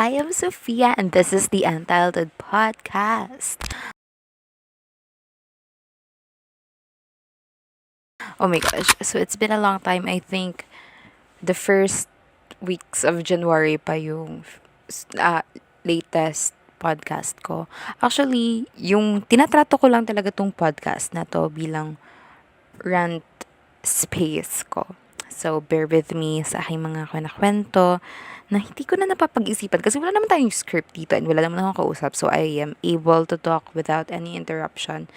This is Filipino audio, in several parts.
I am Sophia, and this is the Untitled Podcast. Oh my gosh, so it's been a long time. I think the first weeks of January pa yung latest podcast ko. Actually, yung tinatrato ko lang talaga tong podcast na to bilang rant space ko. So, bear with me sa aking mga kwento na hindi ko na napapag-isipan kasi wala naman tayong script dito and wala naman akong kausap. So, I am able to talk without any interruption.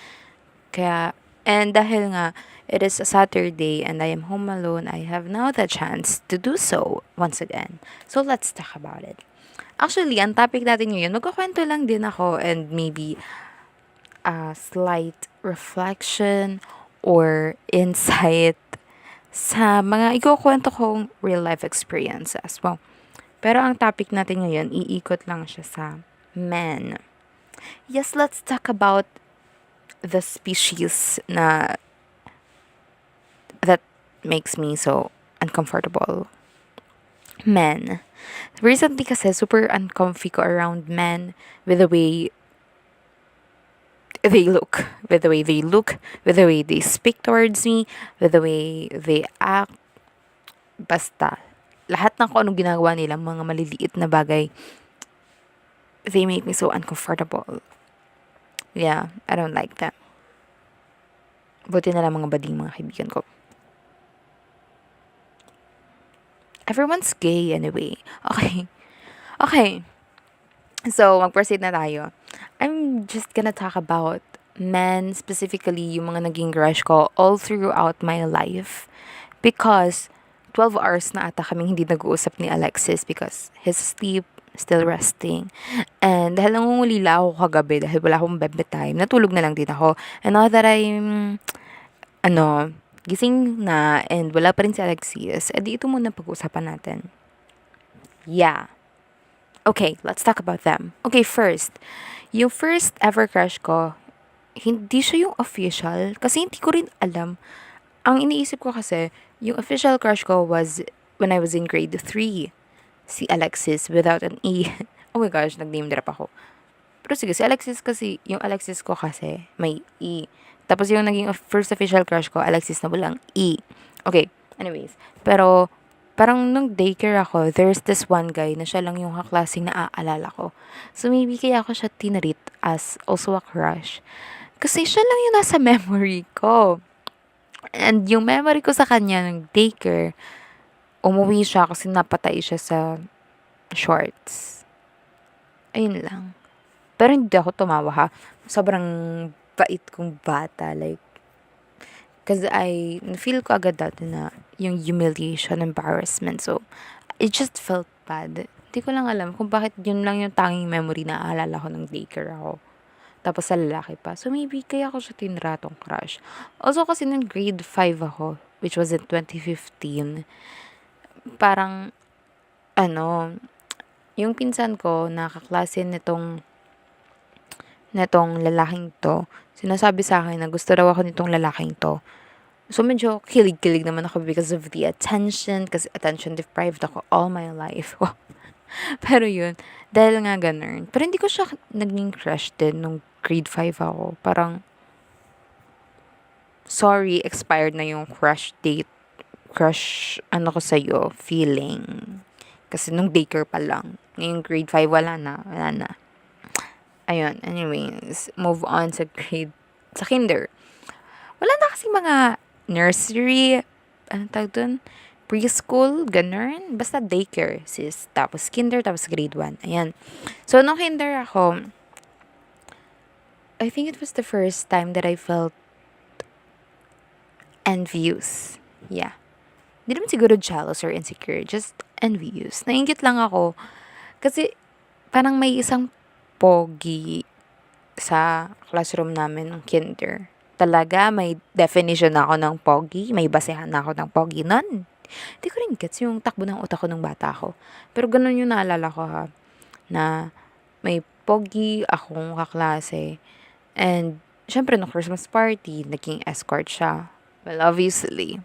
Kaya, and dahil nga, it is a Saturday and I am home alone, I have now the chance to do so once again. So, let's talk about it. Actually, ang topic natin ngayon, magkakwento lang din ako and maybe a slight reflection or insight sa mga ikukwento kong real life experiences. Well, pero ang topic natin ngayon, iikot lang siya sa men. Yes, let's talk about the species that makes me so uncomfortable. Men. Recently kasi super uncomfy ko around men with the way they look, with the way they look, with the way they speak towards me, with the way they act. Basta, lahat ng kung anong ginagawa nila, mga maliliit na bagay, they make me so uncomfortable. Yeah, I don't like that. Buti na lang mga bading mga kaibigan ko. Everyone's gay anyway. Okay. Okay. So, mag-proceed na tayo. I'm just gonna talk about men, specifically yung mga naging crush ko all throughout my life. Because 12 hours na ata kaming hindi nag-uusap ni Alexis because his sleep still resting. And dahil nangungulila ako kagabi dahil wala akong bebe time, natulog na lang din ako. And now that I'm, gising na and wala pa rin si Alexis, edi ito muna pag-uusapan natin. Yeah. Okay, let's talk about them. Okay, first, yung first ever crush ko, hindi siya yung official kasi hindi ko rin alam. Ang iniisip ko kasi, yung official crush ko was when I was in grade 3. Si Alexis without an E. Oh my gosh, nag-name drop ako. Pero sige, si Alexis kasi, yung Alexis ko kasi, may E. Tapos yung naging first official crush ko, Alexis na walang E. Okay, anyways. Pero, parang nung daycare ako, there's this one guy na siya lang yung kaklaseng naaalala ko. So, maybe kaya ako siya tinarit as also a crush. Kasi siya lang yung nasa memory ko. And yung memory ko sa kanya ng daycare, umuwi siya kasi napatay siya sa shorts. Ayun lang. Pero hindi ako tumawa ha. Sobrang bait kong bata. Like, kasi feel ko agad dati na yung humiliation, embarrassment. So, it just felt bad. Hindi ko lang alam kung bakit yun lang yung tanging memory na aalala ko ng daycare ako. Tapos sa lalaki pa. So, maybe kaya ako siya tinratong crush. Also, kasi nung grade 5 ako, which was in 2015, parang, yung pinsan ko, nakaklase netong lalaking to, sinasabi sa akin na gusto raw ako nitong lalaking to. So, medyo kilig-kilig naman ako because of the attention, kasi attention deprived ako all my life. Pero yun, dahil nga ganun. Pero hindi ko siya naging crush din nung grade 5 ako. Parang, sorry, expired na yung crush date. Crush, ko sa'yo, feeling. Kasi nung daycare pa lang. Ngayong grade 5, wala na. Ayun, anyways, move on sa kinder. Wala na kasi mga nursery, tawag dun? Preschool, ganun. Basta daycare, sis. Tapos kinder, tapos grade 1. Ayan. So, nung kinder ako, I think it was the first time that I felt envious. Yeah. Hindi naman siguro jealous or insecure, just envious. Nainggit lang ako. Kasi, parang may isang pogi sa classroom namin ng kinder. Talaga, may definition na ako ng pogi. May basehan na ako ng pogi nun. Hindi ko rin gets yung takbo ng utak ko nung bata ako. Pero ganun yung naalala ko ha. Na may pogi akong kaklase. And, syempre, no Christmas party, naging escort siya. Well, obviously.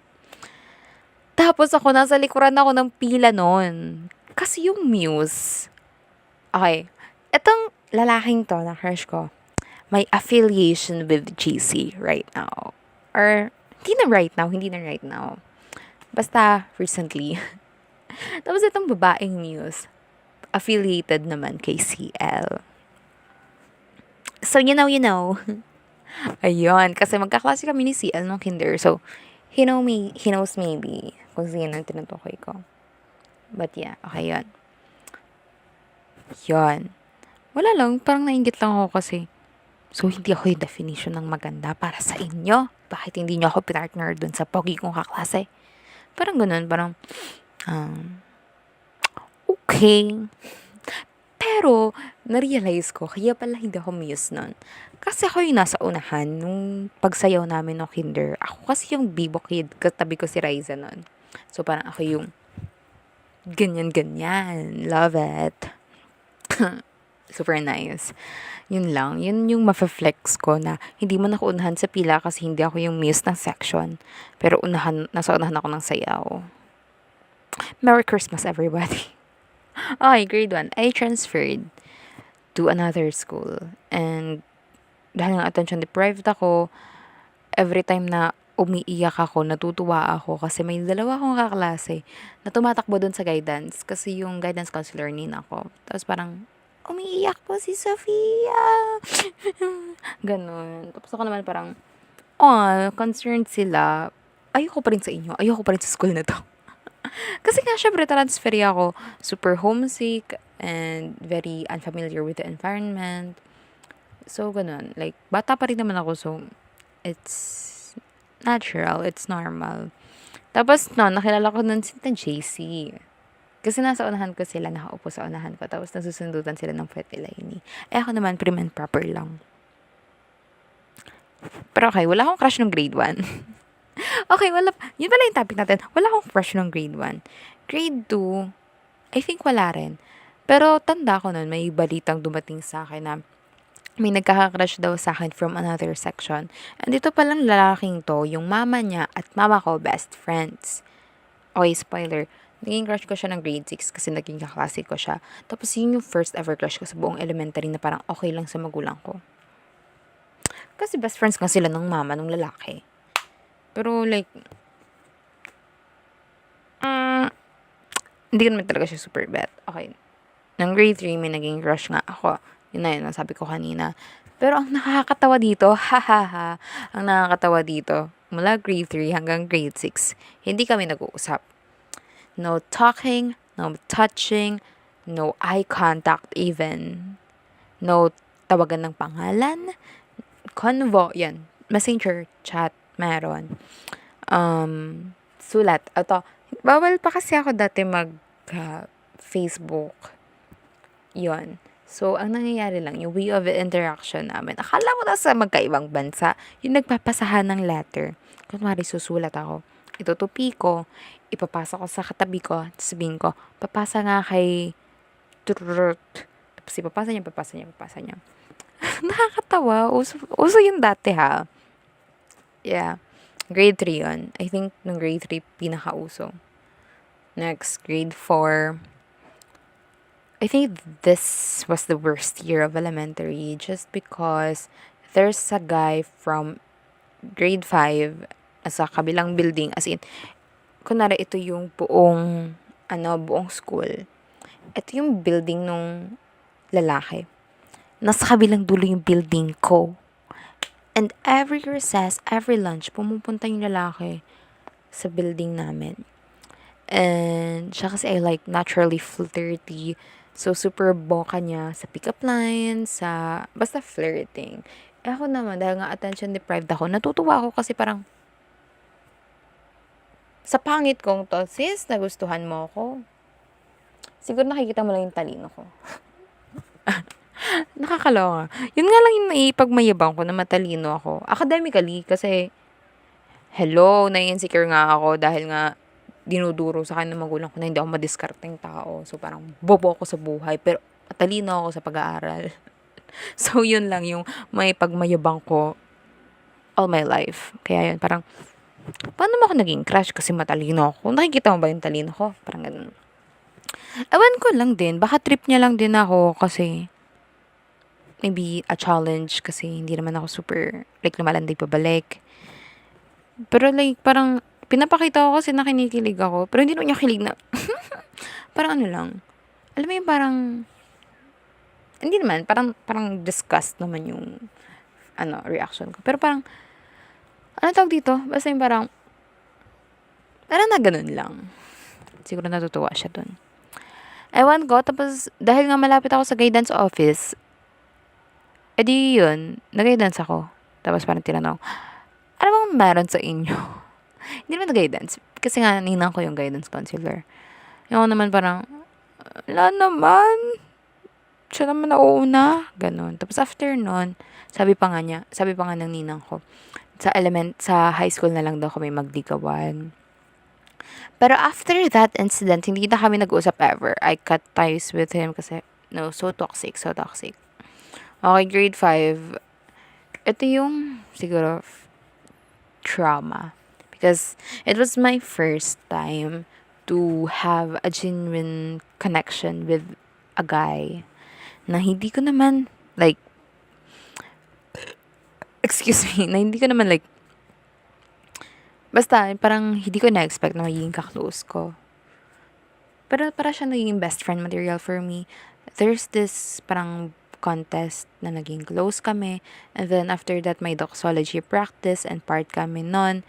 Tapos ako, nasa likuran ako ng pila nun. Kasi yung Muse, Okay, etong lalaking to na crush ko, may affiliation with JC right now. Or, hindi na right now. Basta, recently. Tapos itong babaeng Muse, affiliated naman kay CL. So, you know. Ayun, kasi magkaklase kami ni CL nung kinder. So, he knows maybe kung sino ang tinutukoy ko. But yeah, okay yun. Yun. Wala lang, parang nainggit lang ako kasi. So, hindi ako yung definition ng maganda para sa inyo. Bakit hindi nyo ako pinartner dun sa pogi kong kaklase? Parang ganun, parang, um, okay. Pero, na-realize ko, kaya pala hindi ako muse nun. Kasi ako yung nasa unahan nung pagsayaw namin ng kinder. Ako kasi yung bibo kid, katabi ko si Riza nun. So, parang ako yung ganyan-ganyan. Love it. Super nice. Yun lang. Yun yung mafe-flex ko na hindi man ako unahan sa pila kasi hindi ako yung muse ng section. Pero nasa unahan ako ng sayaw. Merry Christmas, everybody. Okay, grade 1. I transferred to another school. And dahil nga attention deprived ako, every time na umiiyak ako, natutuwa ako kasi may dalawa akong kaklase na tumatakbo doon sa guidance kasi yung guidance counselor nina ako. Tapos parang, umiiyak po si Sofia. Ganon. Tapos ako naman parang, concerned sila. Ayoko pa rin sa inyo. Ayoko pa rin sa school na to. Kasi nga, syempre, transfer ako. Super homesick and very unfamiliar with the environment. So, ganun. Like, bata pa rin naman ako. So, it's natural. It's normal. Tapos, no, nakilala ko nun si JC. Kasi nasa unahan ko sila, nakaupo sa unahan ko. Tapos, nasusundutan sila ng Fretilini. Ako naman, prim and proper lang. Pero okay, wala akong crush nung grade 1. Okay, yun pala yung topic natin. Wala akong crush nung grade 1. Grade 2, I think wala rin. Pero tanda ko nun, may balitang dumating sa akin na may nagkaka-crush daw sa akin from another section. And ito palang lalaking to, yung mama niya at mama ko, best friends. Okay, spoiler. Naging crush ko siya ng grade 6 kasi naging kaklase ko siya. Tapos yun yung first ever crush ko sa buong elementary na parang okay lang sa magulang ko. Kasi best friends nga sila ng mama ng lalaki. Pero like, hindi ko naman talaga siya super bet. Okay. Nung grade 3, may naging crush nga ako. Yun na yun, sabi ko kanina. Pero ang nakakatawa dito, ang nakakatawa dito, mula grade 3 hanggang grade 6, hindi kami nag-uusap. No talking, no touching, no eye contact even. No tawagan ng pangalan, convo, yan, messenger, chat, meron. Sulat. Ito, bawal pa kasi ako dati Facebook. Yon. So, ang nangyayari lang, yung way of interaction namin, akala ko nasa magkaibang bansa, yung nagpapasahan ng letter. Kunwari, susulat ako. Itutupi ko, ipapasa ko sa katabi ko, sabihin ko, papasa nga kay Trrrt. Tapos ipapasa niya. Nakakatawa. Uso yun dati ha. Yeah. Grade 3 yun. I think nung grade 3 pinakauso. Next, grade 4. I think this was the worst year of elementary just because there's a guy from grade 5 sa kabilang building. As in, kunwari ito yung buong school. Ito yung building nung lalaki. Nasa kabilang dulo yung building ko. And every recess, every lunch, pumupunta yung lalaki sa building namin. And siya kasi ay like naturally flirty. So, super boka niya sa pick-up lines, basta flirting. Ako naman, dahil nga attention deprived ako, natutuwa ako kasi parang, sa pangit kong to, sis, nagustuhan mo ako. Siguro nakikita mo lang yung talino ko. Nakakaloka. Yun nga lang yung naipagmayabang ko na matalino ako. Academically, kasi, hello, nai-insecure nga ako dahil nga, dinuduro sa akin ng magulang ko na hindi ako madiskarteng tao. So, parang bobo ako sa buhay. Pero, matalino ako sa pag-aaral. So, yun lang yung may pagmayabang ko all my life. Kaya yun, parang, paano mo ako naging crush kasi matalino ako? Nakikita mo ba yung talino ko? Parang ganun. Ewan ko lang din, baka trip niya lang din ako kasi maybe a challenge kasi hindi naman ako super like lumalandi pabalik. Pero like parang pinapakita ko kasi na kinikilig ako, pero hindi naman niya kilig na parang ano lang. Alam mo yung parang hindi naman parang disgust naman yung reaction ko. Pero parang ano tawag dito? Basta yung parang na ganun lang. Siguro natutuwa siya dun. Ewan ko, tapos dahil nga malapit ako sa guidance office, edi yun, nag-guidance ako. Tapos parang tinanong, ano bang meron sa inyo? Hindi naman guidance. Kasi nga, ninang ko yung guidance counselor. Yung ako naman parang, wala naman. Siya naman nauuna. Ganon. Tapos after nun, sabi pa nga ng ninang ko, sa high school na lang daw kami magligawan. Pero after that incident, hindi na kami nag-usap ever. I cut ties with him kasi, no, so toxic, so toxic. Okay, grade 5. Ito yung, siguro, trauma. Because it was my first time to have a genuine connection with a guy na hindi ko naman, like, excuse me, na hindi ko naman, like, basta, parang hindi ko na-expect na magiging ka-close ko. Pero para siya naging best friend material for me. There's this parang contest na naging close kami. And then after that, may doxology practice and part kami nun.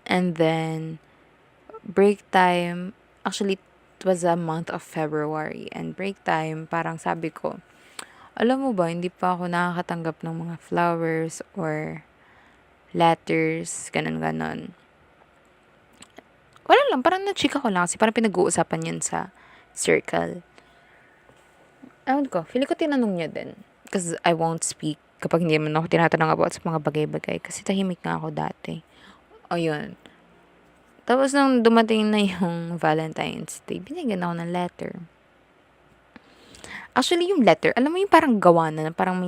And then, break time, actually, it was a month of February. And break time, parang sabi ko, alam mo ba, hindi pa ako nakakatanggap ng mga flowers or letters, ganun-ganon. Wala lang, parang na-chika ko lang kasi parang pinag-uusapan yun sa circle. Ewan ko, feeling ko tinanong niya din. Because I won't speak kapag hindi naman ako tinatanong about sa mga bagay-bagay. Kasi tahimik nga ako dati. O yun. Tapos nung dumating na yung Valentine's Day, binigyan ako ng letter. Actually, yung letter, alam mo yung parang gawa na, parang may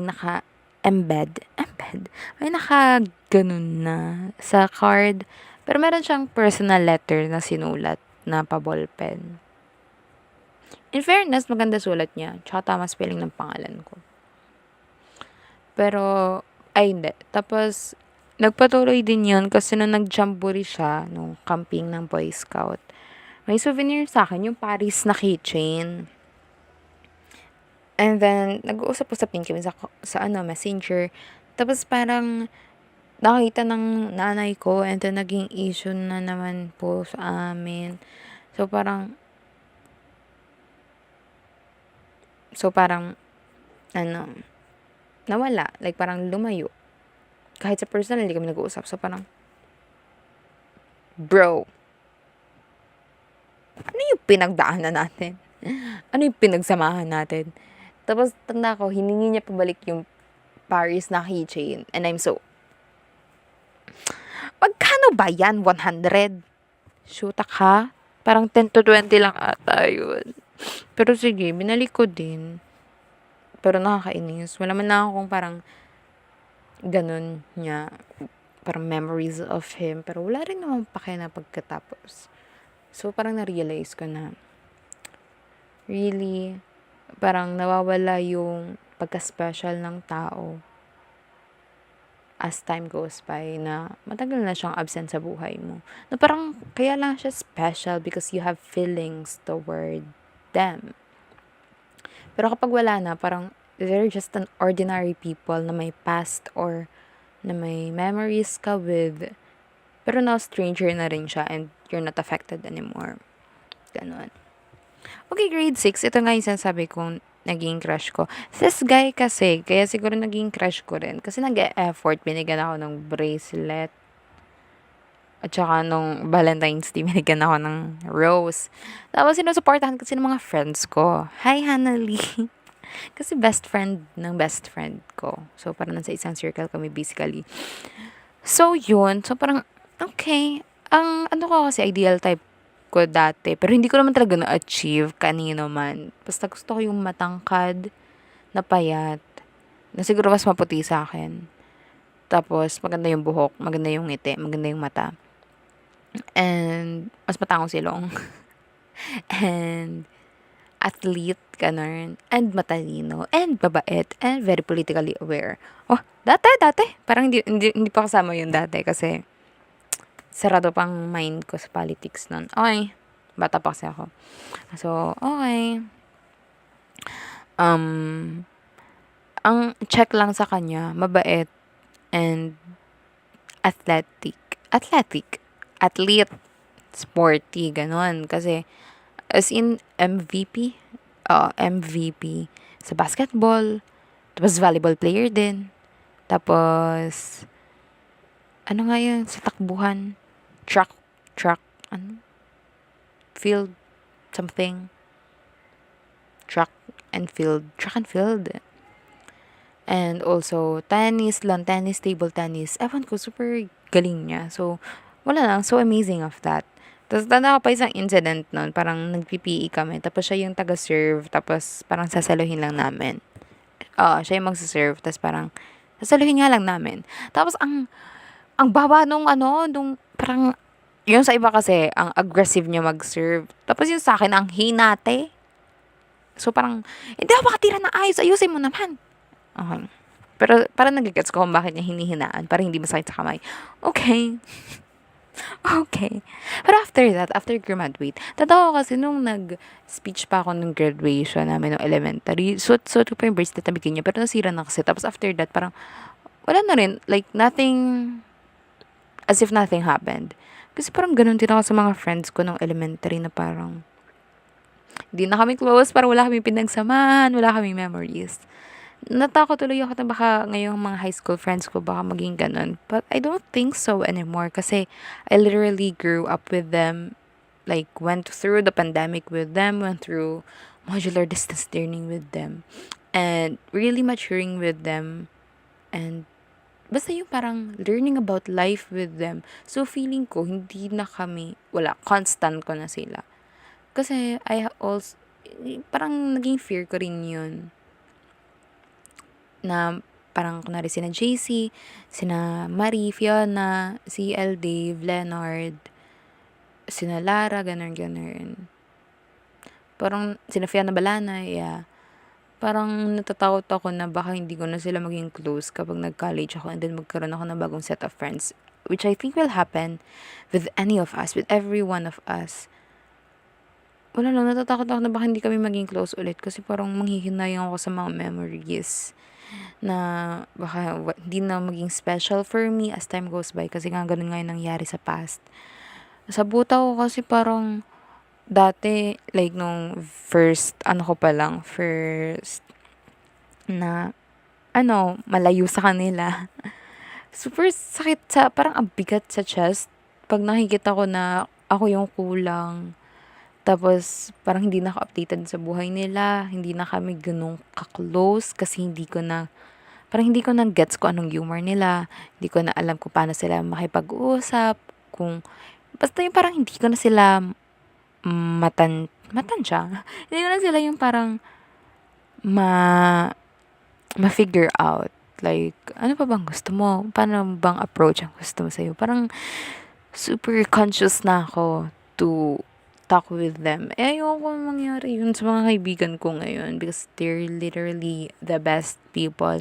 embed, may ganun na sa card. Pero meron siyang personal letter na sinulat na pa-ballpen. In fairness, maganda sulat niya. Tsaka tama spelling ng pangalan ko. Pero, ay hindi. Tapos, nagpatuloy din yun kasi nung nag-jamboree siya, nung camping ng Boy Scout, may souvenir sa akin, yung Paris na keychain. And then, nag-uusap-usapin kami sa messenger. Tapos parang, nakita ng nanay ko and then naging issue na naman po sa amin. So parang, nawala. Like parang lumayo. Kahit sa personal, hindi kami nag-uusap. So parang, bro, ano yung pinagdaanan natin? Ano yung pinagsamahan natin? Tapos, tanda ko, hiningi niya pabalik yung Paris na keychain. And I'm so, magkano ba yan? 100? Shoota ka? Parang 10 to 20 lang ata yun. Pero sige, binalik ko din. Pero nakakainis. Wala man lang akong parang ganun niya. Parang memories of him. Pero wala rin naman pake na pagkatapos. So, parang na-realize ko na really, parang nawawala yung pagka-special ng tao as time goes by na matagal na siyang absent sa buhay mo. Na parang kaya lang siya special because you have feelings toward them. Pero kapag wala na, parang they're just an ordinary people na may past or na may memories ka with. Pero now stranger na rin siya and you're not affected anymore. Ganon. Okay, grade 6. Ito nga yung sinasabi kong naging crush ko. This guy kasi, kaya siguro naging crush ko rin. Kasi nag-e-effort, binigyan ako ng bracelet. At saka nung Valentine's Day, binigyan ako ng rose. Tapos sinusuportahan kasi ng mga friends ko. Hi, Hannah-Lee. Kasi best friend ng best friend ko. So, parang nasa isang circle kami basically. So, yun. So, parang, okay. Ang ano ko kasi, ideal type ko dati. Pero hindi ko naman talaga na-achieve kanino man. Basta gusto ko yung matangkad, na payat, na siguro mas maputi sa akin. Tapos, maganda yung buhok, maganda yung ngiti, maganda yung mata. And, mas matangong silong. And, athlete, ganun, and matalino, and mabait, and very politically aware. Oh, dati, parang hindi pa kasama yun dati kasi sarado pang mind ko sa politics nun. Okay, bata pa kasi ako. So, okay. Um, ang check lang sa kanya, mabait, and athletic. Athletic. Athlete. Sporty, ganun. Kasi, as in, MVP. MVP sa basketball. Tapos, volleyball player din. Tapos, ano nga yun, sa takbuhan. Track, ano? Field, something. Track and field. And also, tennis, table tennis. Ewan ko, super galing niya. So, wala lang, so amazing of that. Tapos, tanda ko pa isang incident nun, parang nag-PPE kami, tapos siya yung taga-serve, tapos parang sasaluhin lang namin. Siya yung magsaserve, tapos parang, sasaluhin nga lang namin. Tapos, ang baba nung parang, yung sa iba kasi, ang aggressive niya mag-serve. Tapos yung sa akin, ang hinate. So, parang, hindi ako makatira na ayos, ayusin mo naman. Okay. Pero parang nagigets ko kung bakit niya hinihinaan para hindi masakit sa kamay. Okay. Okay. Pero after that, after graduate, tatawa ko kasi nung nag-speech pa ako nung graduation namin nung elementary, suot ko pa yung bracelet na bigyan niya, pero nasira na kasi. Tapos after that, parang, wala na rin. Like, nothing, as if nothing happened. Kasi parang ganun din ako sa mga friends ko nung elementary na parang, hindi na kami close, parang wala kami pinagsamahan, wala kami memories. Natakot tuloy ako na baka ngayong mga high school friends ko baka maging ganun. But I don't think so anymore kasi I literally grew up with them, like went through the pandemic with them, went through modular distance learning with them, and really maturing with them, and basta yung parang learning about life with them. So feeling ko hindi na kami, wala, constant ko na sila. Kasi I also, parang naging fear ko rin yun na parang kunwari sina JC, sina Marie, Fiona, si L. Dave, Leonard, sina Lara, ganun. Parang sina Fiona Balana, yeah. Parang natatakot ako na baka hindi ko na sila maging close kapag nag-college ako and then magkaroon ako ng bagong set of friends. Which I think will happen with any of us, with every one of us. Wala lang, natatakot ako na baka hindi kami maging close ulit kasi parang manghihinayang ako sa mga memories na baka hindi na maging special for me as time goes by kasi nga ganun nga yung nangyari sa past. Sa buta ko kasi parang dati, like nung first, first na, malayo sa kanila. Super sakit parang ang bigat sa chest. Pag nakikita ko na ako yung kulang, tapos parang hindi na ako updated sa buhay nila, hindi na kami ganun ka-close kasi parang hindi ko na gets ko anong humor nila, hindi ko na alam kung paano sila makipag-usap, basta yung parang hindi ko na sila matansya. Hindi ko na sila yung parang ma-figure out. Like, ano pa bang gusto mo? Paano bang approach ang gusto mo sa'yo? Parang super conscious na ako to talk with them. Ayoko mangyari yun sa mga kaibigan ko ngayon because they're literally the best people.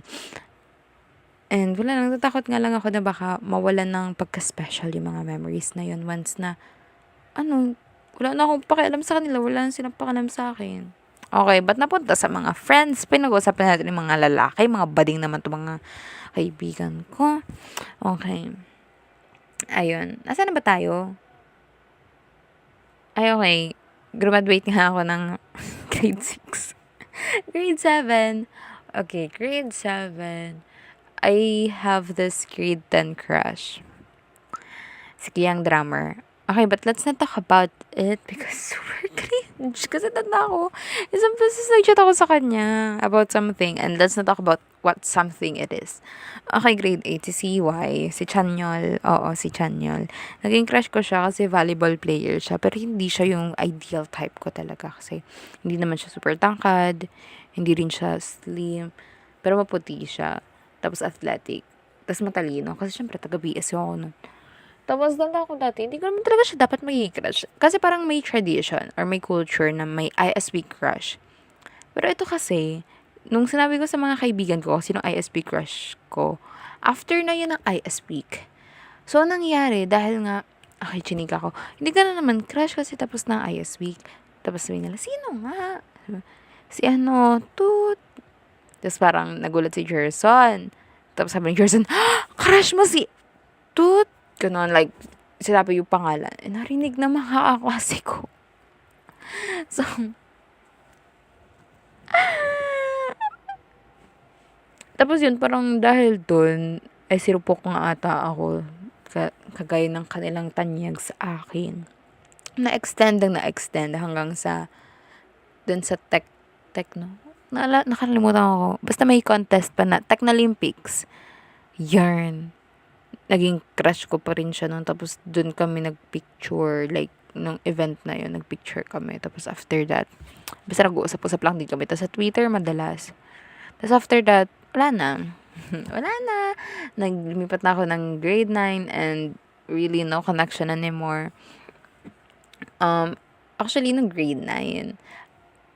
And wala lang, natatakot nga lang ako na baka mawalan ng pagka-special yung mga memories na yun once na, wala na akong pakialam sa kanila, wala na silang pakialam sa akin. Okay, ba't napunta sa mga friends? Pinag-uusapan natin yung mga lalaki, mga bading naman to mga kaibigan ko. Okay. Ayun. Nasaan na ba tayo? Ay, okay. Graduate nga ako ng grade 6. Grade 7. Okay, grade 7. I have this grade 10 crush. Si Kiyang drummer. Okay, but let's not talk about it because super cringe. Kasi tanda ako, isang beses nag-chat ako sa kanya about something and let's not talk about what something it is. Okay, grade 8, si CY, si Chanyol. Oo, si Chanyol. Naging crush ko siya kasi volleyball player siya, pero hindi siya yung ideal type ko talaga kasi hindi naman siya super tangkad, hindi rin siya slim, pero maputi siya. Tapos athletic. Tapos matalino. Kasi syempre, taga-BS yung ako nun. Tapos tanda ko dati, hindi ko naman talaga siya dapat magiging crush. Kasi parang may tradition or may culture na may ISB crush. Pero ito kasi, nung sinabi ko sa mga kaibigan ko, sino ISB crush ko, after na yun ng ISB. So, anong nangyari, dahil nga, okay, chinika ko, hindi ka na naman crush kasi tapos na ang ISB. Tapos sabi nila, sino nga? Si ano, Toot. Tapos parang nagulat si Gerson. Tapos sabi ni Gerson, crush mo si Toot? Ganon, like, sinabi yung pangalan. Eh, narinig na mga kaklase ko. So, tapos yun, parang dahil dun, ay sirupok nga ata ako. Kagaya ng kanilang tanyag sa akin. Na-extend lang na-extend hanggang sa, dun sa techno. Nakalimutan ko. Basta may contest pa na, Technolympics. Yarn. Naging crush ko pa rin siya nun. Tapos dun kami nagpicture. Like, nung event na yun, nagpicture kami. Tapos after that, basta nag-uusap-usap lang din kami. Tapos sa Twitter, madalas. Tapos after that, wala na. Wala na. Naglipat na ako ng grade 9 and really no connection anymore. Actually, nung grade 9,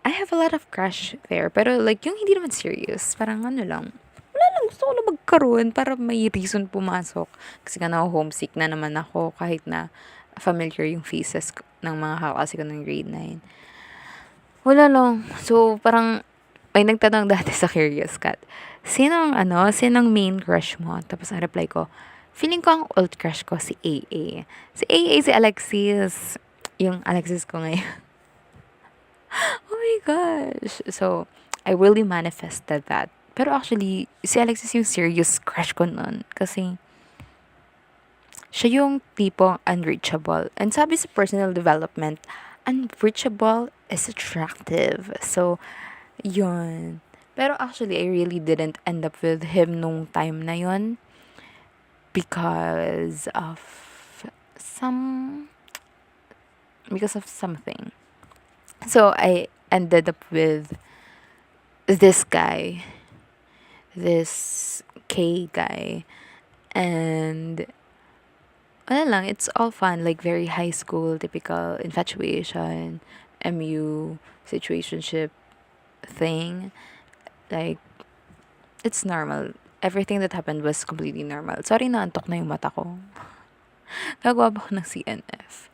I have a lot of crush there. Pero like, yung hindi naman serious. Parang ano lang. Wala lang. Gusto ko lang magkaroon para may reason pumasok. Kasi nga homesick na naman ako kahit na familiar yung faces ng mga kaklase ko ng grade 9. Wala lang. So, parang may nagtanong dati sa Curious Cat, sinong main crush mo? Tapos ang reply ko, feeling ko ang old crush ko si AA. Si Alexis. Yung Alexis ko ngayon. Oh my gosh. So, I really manifested that. Pero actually, si Alexis yung serious crush ko nun. Kasi, siya yung tipong unreachable. And sabi sa personal development, unreachable is attractive. So, yun. Pero actually, I really didn't end up with him nung time na yun. Because of something. So, I ended up with this guy. This K guy. And, wala lang, it's all fun. Like, very high school, typical infatuation, MU, situationship thing. Like, it's normal. Everything that happened was completely normal. Sorry, naantok na yung mata ko. Gagawa ba ako ng CNF?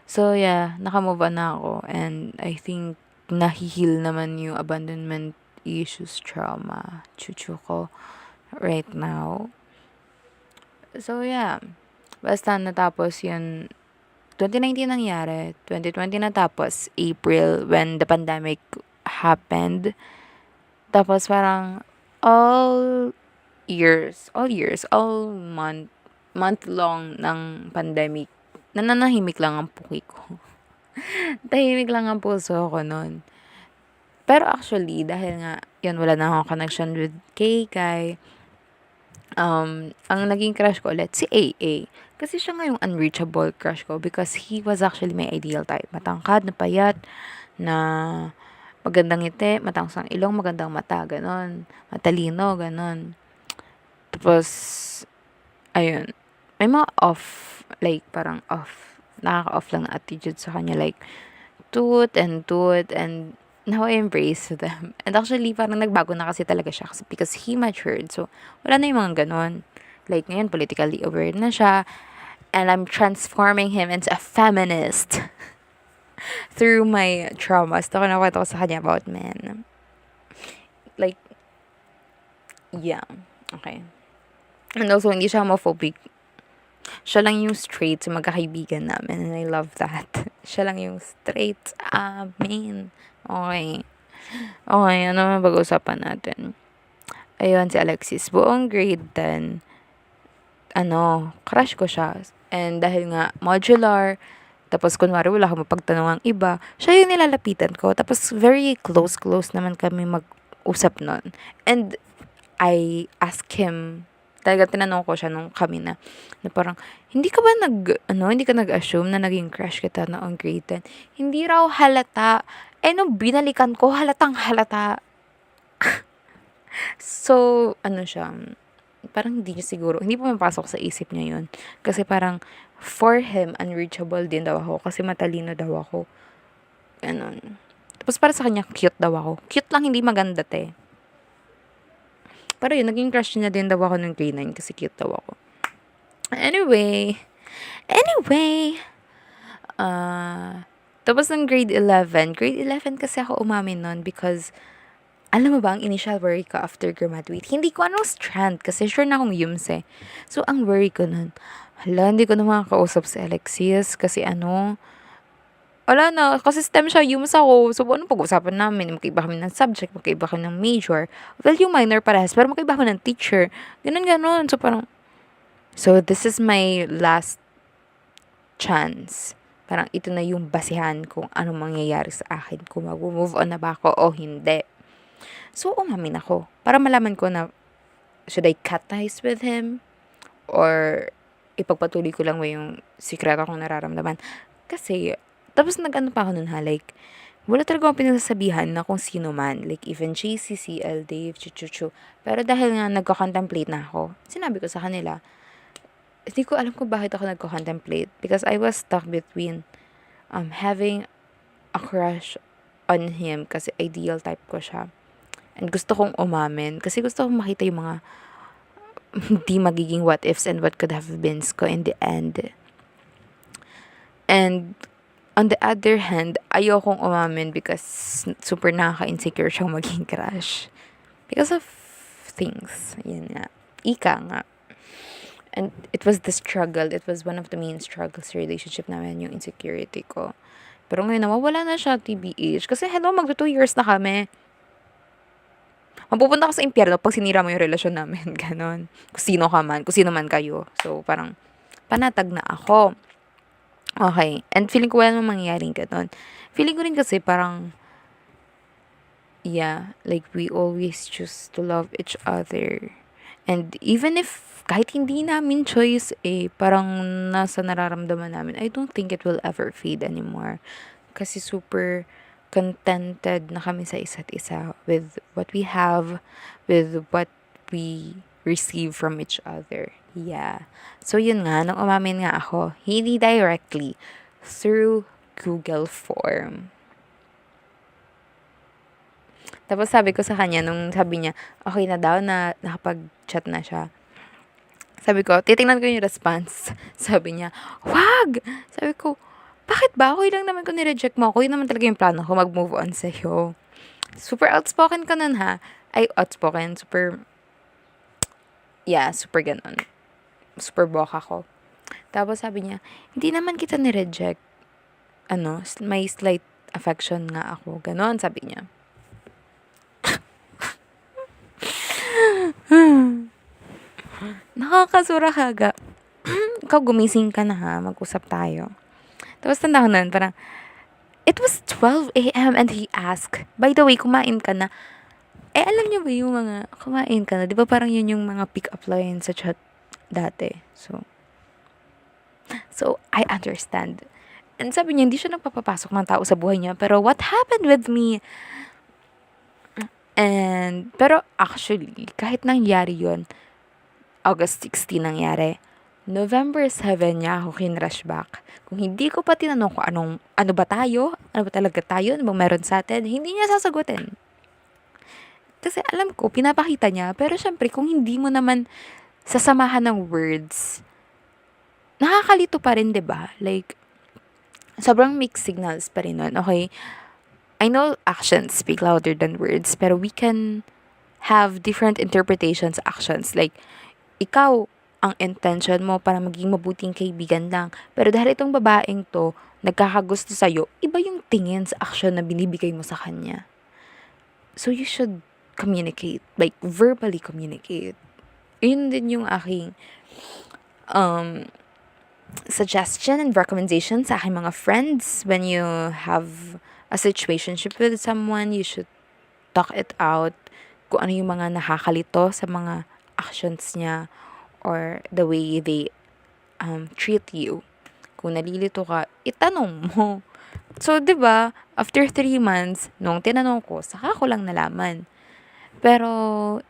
So, yeah, nakamove on na ako. And I think nahihil naman yung abandonment issues, trauma, chuchu ko right now. So, yeah. Basta natapos yun. 2019 nangyari. 2020 natapos. April, when the pandemic happened. Tapos parang all month long ng pandemic, nananahimik lang ang puki ko. Tahimik lang ang puso ko nun. Pero actually, dahil nga, yun, wala na akong connection with K-Kai, ang naging crush ko ulit, si AA. Kasi siya nga yung unreachable crush ko because he was actually my ideal type. Matangkad, na payat, na magandang ngiti, matangsang ilong, magandang mata, ganon. Matalino, ganon. Tapos, ayun, may mga nakaka-off lang na attitude sa kanya, like, toot, and now I embrace them. And actually, parang nagbago na kasi talaga siya kasi because he matured. So, wala na yung mga ganon. Like, ngayon, politically aware na siya. And I'm transforming him into a feminist through my traumas. Ito ko nakwento ko sa kanya about men. Like, yeah. Okay. And also, hindi siya homophobic. Siya lang yung straight sa magkakaibigan namin. And I love that. Siya lang yung straight. Amen. Okay. Okay, ano naman pag-usapan natin? Ayun, si Alexis. Buong grade 10, crush ko siya. And dahil nga, modular, tapos kunwari wala akong mapagtanong ang iba, siya yung nilalapitan ko. Tapos very close naman kami mag-usap nun. And I asked him, talaga tinanong ko siya nung kami na parang, hindi ka nag-assume na naging crush kita noong grade 10? Hindi raw halata. Nung binalikan ko, halatang halata. So, siya, parang hindi pumapasok sa isip niya yun. Kasi parang, for him, unreachable din daw ako kasi matalino daw ako. Ganon. Tapos para sa kanya, cute daw ako. Cute lang, hindi maganda, te. Pero yun, naging crush niya din daw ako ng grade 9 kasi cute daw ako. Anyway, tapos ng grade 11 kasi ako umamin nun because, alam mo ba, ang initial worry ko after graduate, hindi ko anong strand kasi sure na akong Yumse. So, ang worry ko nun, hindi ko na makakausap si Alexius kasi wala na, kasi STEM siya, Yums ako. So, ano pag-usapan namin? Magkaiba kami ng subject, magkaiba kami ng major. Well, yung minor parehas, pero magkaiba kami ng teacher. Ganon. So, this is my last chance. Parang ito na yung basihan kung ano mangyayari sa akin. Kung mag-move on na ba ako o hindi. So, umamin ako. Para malaman ko na, should I cut ties with him? Or, ipagpatuloy ko lang ba yung sikreto kong nararamdaman? Kasi, tapos nag-ano pa ako nun like, wala talaga akong pinagsasabihan na kung sino man. Like, even JC, CL, Dave, Chuchuchu. Pero dahil nga nagko-contemplate na ako, sinabi ko sa kanila, hindi ko alam kung bakit ako nagko-contemplate. Because I was stuck between having a crush on him kasi ideal type ko siya. And gusto kong umamin kasi gusto kong makita yung mga hindi magiging what ifs and what could have beens ko in the end. And on the other hand, ayokong umamin because super nakaka-insecure siyang maging crush. Because of things. Yun nga. Ika nga. And it was the struggle. It was one of the main struggles sa relationship namin, yung insecurity ko. Pero ngayon, nawawala na siya, TBH. Kasi hello, magto 2 years na kami. Mapupunta ka sa impyerno pag sinira mo yung relasyon namin. Ganon. Kung sino man kayo. So, parang panatag na ako. Okay. And feeling ko wala namang mangyayaring ganon. Feeling ko rin kasi parang, yeah, like we always choose to love each other. And even if kahit hindi namin choice parang nasa nararamdaman namin, I don't think it will ever fade anymore. Kasi super contented na kami sa isa't isa with what we have, with what we receive from each other. Yeah. So, yun nga, nung umamin nga ako, hindi directly, through Google form. Tapos sabi ko sa kanya, nung sabi niya, okay na daw na nakapag-chat na siya. Sabi ko, titingnan ko yung response. Sabi niya, wag! Sabi ko, bakit ba? Okay lang naman kung nireject mo ako. Yun naman talaga yung plano ko, mag-move on sa'yo. Super outspoken ka nun, ha? Ay, outspoken. Super ganon. Super boka ko. Tapos sabi niya, hindi naman kita nireject. May slight affection nga ako. Ganon, sabi niya. Nakakasura kaga. Ikaw gumising ka na ha, mag-usap tayo. Tapos tanda ko nun, parang, it was 12 a.m. and he asked, by the way, kumain ka na. Alam niyo ba yung mga, kumain ka na? Di ba parang yun yung mga pick-up line sa chat dati? So, I understand. And sabi niya, hindi siya nagpapapasok ng tao sa buhay niya. Pero what happened with me? Pero actually, kahit nangyari yun, August 16 nangyari, November 7 niya ako kinrush back. Kung hindi ko pa tinanong ko ano ba tayo? Ano ba talaga tayo? Ano bang meron sa atin? Hindi niya sasagutin. Kasi alam ko, pinapakita niya. Pero syempre, kung hindi mo naman sasamahan ng words, nakakalito pa rin, 'di ba? Like, sobrang mixed signals pa rin nun. Okay, I know actions speak louder than words, pero we can have different interpretations sa actions. Like, ikaw, ang intention mo para maging mabuting kaibigan lang. Pero dahil itong babaeng to, nagkakagusto sa'yo, iba yung tingin sa action na binibigay mo sa kanya. So, you should communicate. Like, verbally communicate. Yun din yung aking suggestion and recommendation sa aking mga friends. When you have a situationship with someone, you should talk it out. Kung ano yung mga nakakalito sa mga actions niya or the way they treat you. Kung nalilito ka, itanong mo. So, 'di ba, after 3 months, nung tinanong ko, saka ko lang nalaman. Pero,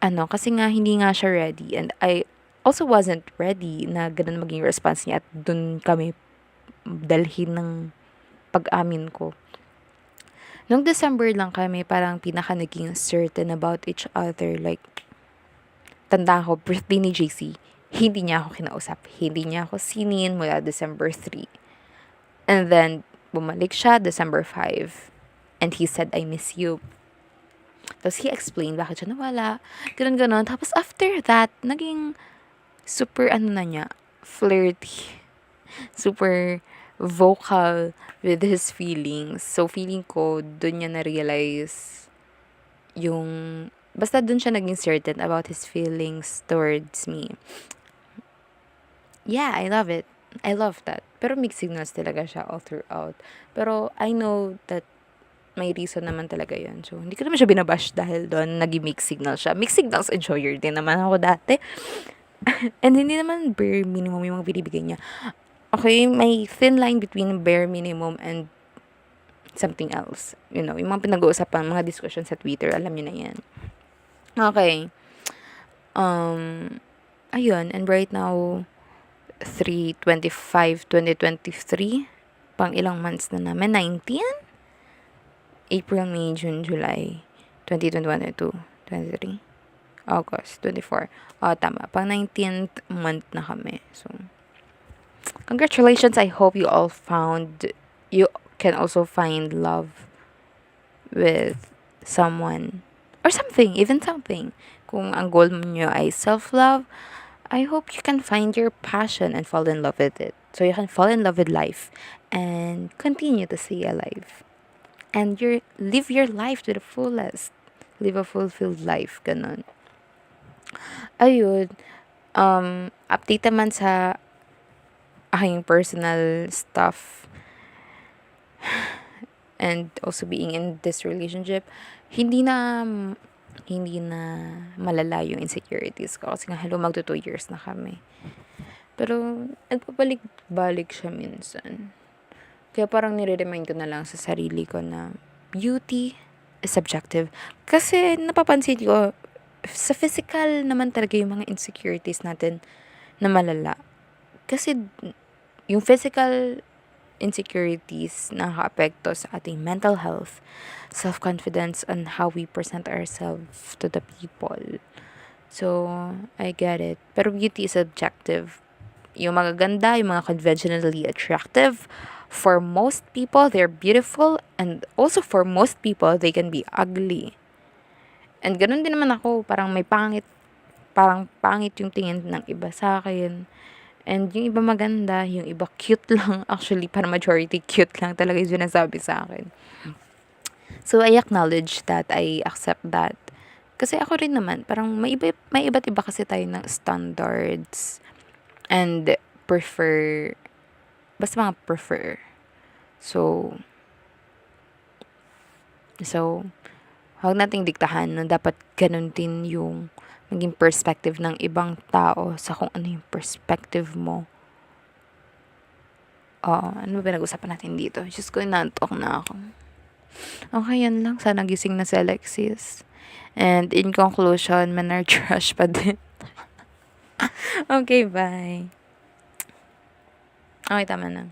ano, kasi nga hindi nga siya ready and I also wasn't ready na gano'n maging response niya at dun kami dalhin ng pag-amin ko. Nung December lang kami parang pinaka naging certain about each other. Like, tanda ko, birthday ni JC, hindi niya ako kinausap. Hindi niya ako sinin mula December 3. And then, bumalik siya December 5. And he said, I miss you. Tapos he explained bakit siya nawala. Ganun-ganon. Tapos after that, naging super ano na niya, flirty. Super vocal with his feelings. So, feeling ko, dun niya na-realize yung, basta dun siya naging certain about his feelings towards me. Yeah, I love it. I love that. Pero mixed signals talaga siya all throughout. Pero I know that may reason naman talaga yun. So, hindi ko naman siya binabash dahil doon naging mixed signal siya. Mixed signals enjoyer din naman ako dati. And hindi naman bare minimum yung mga binibigay niya. Okay, may thin line between bare minimum and something else. You know, yung mga pinag-uusapan, mga discussion sa Twitter, alam niyo na yan. Okay. Ayun, and right now, 3/25/2023, pang ilang months na namin, 19? April, May, June, July, 2021, 22, 23, August, 24. Tama. Pang 19th month na kami. So, congratulations. I hope you all you can also find love with someone or something, even something. Kung ang goal nyo ay self-love, I hope you can find your passion and fall in love with it. So you can fall in love with life and continue to stay alive. And live your life to the fullest. Live a fulfilled life. Ganun. Ayun. Update naman sa aking personal stuff and also being in this relationship, hindi na malala yung insecurities ko. Kasi nga, hello, magto 2 years na kami. Pero, nagpabalik-balik siya minsan. Kaya parang nire-remind ko na lang sa sarili ko na beauty is subjective. Kasi napapansin ko, sa physical naman talaga yung mga insecurities natin na malala. Kasi yung physical insecurities nakaka-apekto sa ating mental health, self-confidence, and how we present ourselves to the people. So, I get it. Pero beauty is subjective. Yung magaganda, yung mga conventionally attractive, for most people, they're beautiful. And also for most people, they can be ugly. And ganun din naman ako. Parang pangit yung tingin ng iba sa akin. And yung iba maganda, yung iba cute lang. Actually, para majority cute lang talaga yung sinasabi sa akin. So, I acknowledge that. I accept that. Kasi ako rin naman, parang may iba't iba kasi tayo ng standards. And basta mga prefer. So, huwag nating diktahan na dapat ganun din yung maging perspective ng ibang tao sa kung ano yung perspective mo. Ano ba pinag-usapan natin dito? Just ko, inaantok na ako. Okay, yan lang. Sana gising na si Alexis. And in conclusion, manar trash pa din. Okay, bye. Okay, tama na.